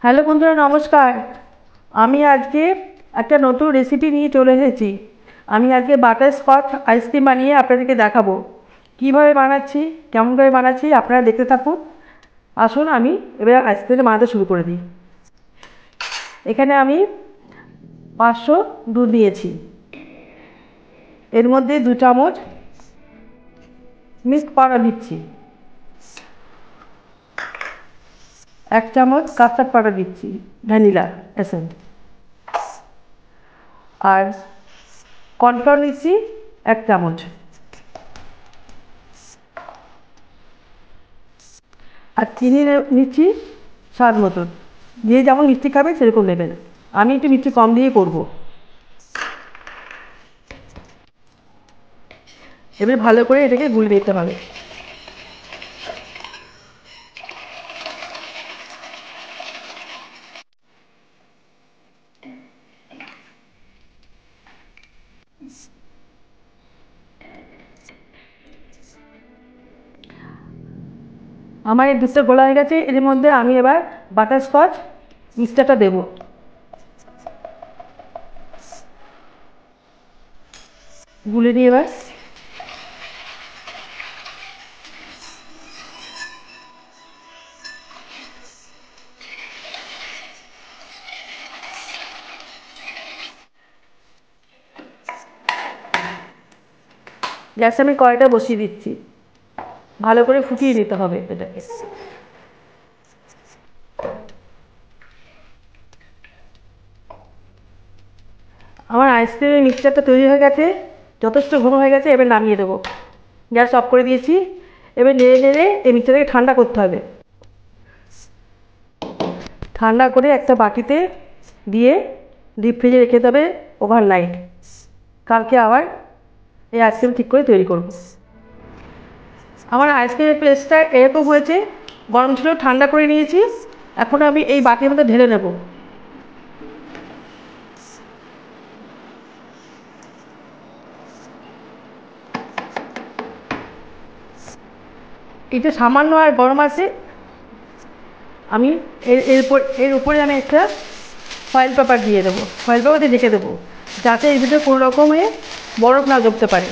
Hello বন্ধুরা, নমস্কার। আমি আজকে একটা নতুন রেসিপি নিয়ে চলে এসেছি। আমি আজকে বাটারস্কচ আইসক্রিম বানিয়ে আপনাদেরকে দেখাবো কীভাবে বানাচ্ছি, কেমন করে বানাচ্ছি। আপনারা দেখতে থাকুন। আসুন আমি এবার আইসক্রিমটা বানাতে শুরু করে দিই। এখানে আমি 500 দুধ নিয়েছি। এর মধ্যে 2 চামচ মিল্ক পাউডার দিচ্ছি, 1 চামচ কাস্টার্ড পাউডার দিচ্ছি, ভ্যানিলা এসেন্স, আর কর্নফ্লাওয়ার নিচ্ছি 1 চামচ, আর চিনি নিচ্ছি স্বাদ মতন। যে যেমন মিষ্টি খাবে সেরকম নেবেন। আমি একটু মিষ্টি কম দিয়ে করব। এবার ভালো করে এটাকে গুলে নিতে হবে। আমার এই দুধটা গোলা হয়ে গেছে। এর মধ্যে আমি এবার বাটারস্কচ মিক্সচারটা দেবো। গুলে নিয়ে এবার গ্যাসে আমি কড়াইটা বসিয়ে দিচ্ছি। ভালো করে ফুটিয়ে নিতে হবে এটাকে। আমার আইসক্রিমের মিক্সচারটা তৈরি হয়ে গেছে, যথেষ্ট ঘন হয়ে গেছে। এবার নামিয়ে দেবো। গ্যাস অফ করে দিয়েছি। এবার নেড়ে নেড়ে এই মিক্সচারটাকে ঠান্ডা করতে হবে। ঠান্ডা করে একটা বাটিতে দিয়ে ডিপ ফ্রিজে রেখে দেবে ওভারনাইট। কালকে আবার এই আইসক্রিম ঠিক করে তৈরি করব। আমার আইসক্রিমের পেস্টটা এরকম হয়েছে। গরম ছিল, ঠান্ডা করে নিয়েছি। এখন আমি এই বাটির মধ্যে ঢেলে নেব। এটা সামান্য আর গরম আছে। আমি এর উপরে আমি একটা ফয়েল পেপার দিয়ে দেবো। ফয়েল পেপার দিয়ে ঢেকে দেবো, যাতে এর ভিতরে কোনো রকমে বরফ না জমতে পারে।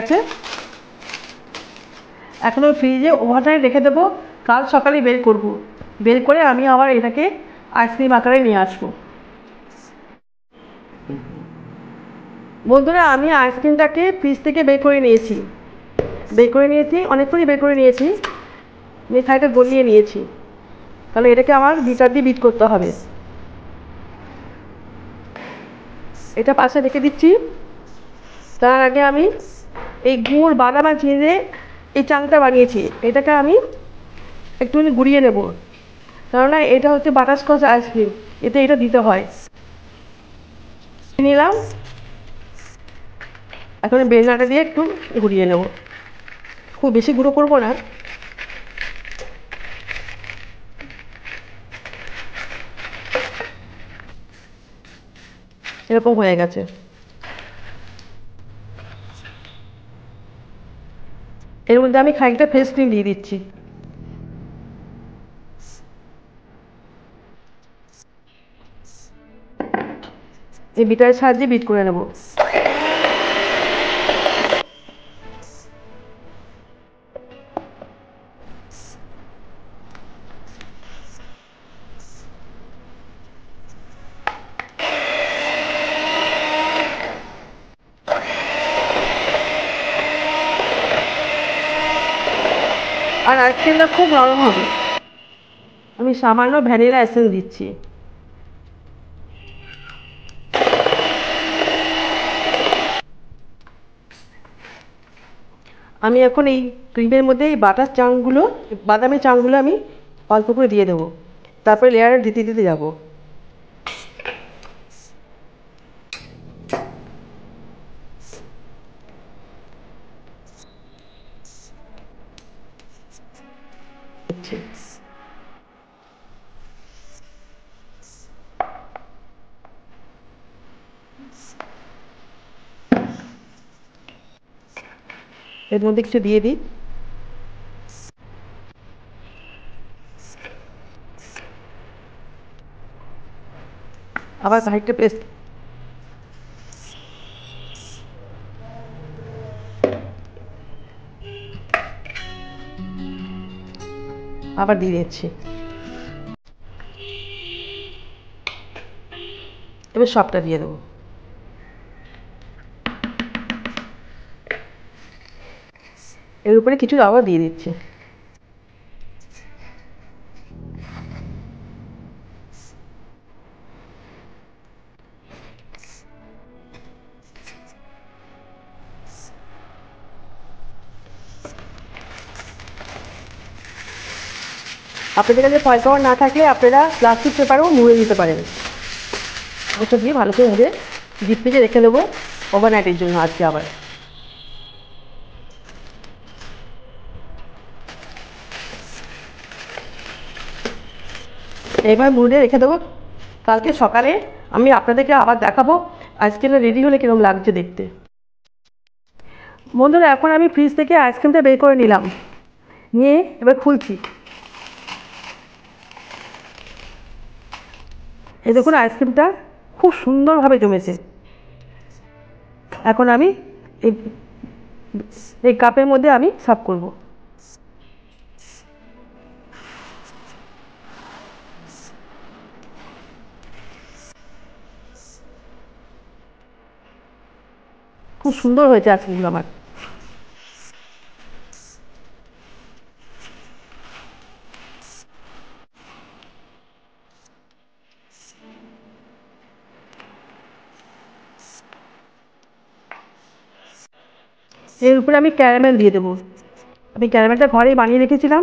আছে, এখন আমি ফ্রিজে ওভারনাইট রেখে দেবো। কাল সকালে বের করব। বের করে আমি আবার এটাকে আইসক্রিম আকারে নিয়ে আসবো। বন্ধুরা, আমি আইসক্রিমটাকে ফ্রিজ থেকে বের করে নিয়েছি অনেকক্ষণই বের করে নিয়েছি। মিঠাইটা গলিয়ে নিয়েছি। তাহলে এটাকে আমার বিটার দিয়ে বিট করতে হবে। এটা পাশে রেখে দিচ্ছি। তার আগে আমি এই গুড়, বাদাম আর চিনি এই চাংটা বানিয়েছি, এটাকে আমি একটুখানি গুঁড়িয়ে নেব। কেননা এটা হচ্ছে বাটারস্কচ আইসক্রিম, এতে এটা দিতে হয়। নিলাম। এখন বেলনাটা দিয়ে একটু ঘুরিয়ে নেব। খুব বেশি গুঁড়ো করবো না। এরকম হয়ে গেছে। এর মধ্যে আমি খানিকটা ফ্রেশ ক্রিম দিয়ে দিচ্ছি। এই বিটারের সাহায্যে বিট করে নেব। আর আইসক্রিমটা খুব নরম হবে। আমি সামান্য ভ্যানিলা এসেন্স দিচ্ছি। আমি এখন এই ক্রিমের মধ্যে এই বাদামের চাংগুলো আমি অল্প করে দিয়ে দেবো। তারপরে লেয়ার দিতে দিতে যাবো। এর মধ্যে কিছু দিয়ে দিই। আবার খানিকটা পেস্ট, আবার দিয়ে দিচ্ছি। এবার সবটা দিয়ে দেবো। এর উপরে কিছু আবার দিয়ে দিচ্ছি। আপনাদের কাছে ফয়েল কভার না থাকলে আপনারা প্লাস্টিক পেপারও মুড়ে দিতে পারেন। ওটা দিয়ে ভালো করে মুড়ে ডিপ ফ্রিজে রেখে দেবো ওভারনাইটের জন্য আজকে আবার। এবার মুড়ে রেখে দেবো। কালকে সকালে আমি আপনাদেরকে আবার দেখাবো আইসক্রিমটা রেডি হলে কীরকম লাগছে দেখতে। বন্ধুরা, এখন আমি ফ্রিজ থেকে আইসক্রিমটা বের করে নিলাম, নিয়ে এবার খুলছি। এই দেখুন, আইসক্রিমটা খুব সুন্দরভাবে জমেছে। এখন আমি এই কাপের মধ্যে আমি সার্ভ করব। খুব সুন্দর হয়েছে আইসক্রিমগুলো আমার। এর উপরে আমি ক্যারামেল দিয়ে দেবো। আমি ক্যারামেলটা ঘরেই বানিয়ে রেখেছিলাম।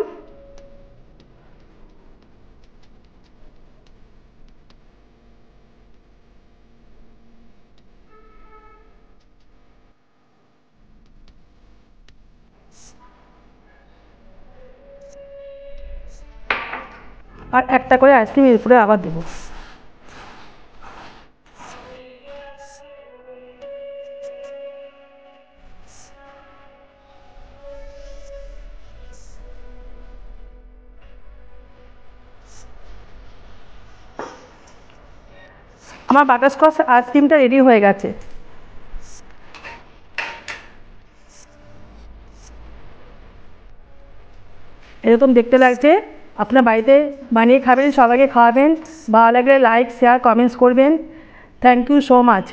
আর একটা করে আইসক্রিম এর উপরে আবার দেবো। আমার বাটারস্কচ আইসক্রিমটা রেডি হয়ে গেছে। এরকম দেখতে লাগছে। আপনার বাড়িতে বানিয়ে খাবেন, সবাইকে খাওয়াবেন। ভালো লাগলে লাইক, শেয়ার, কমেন্টস করবেন। Thank you so much.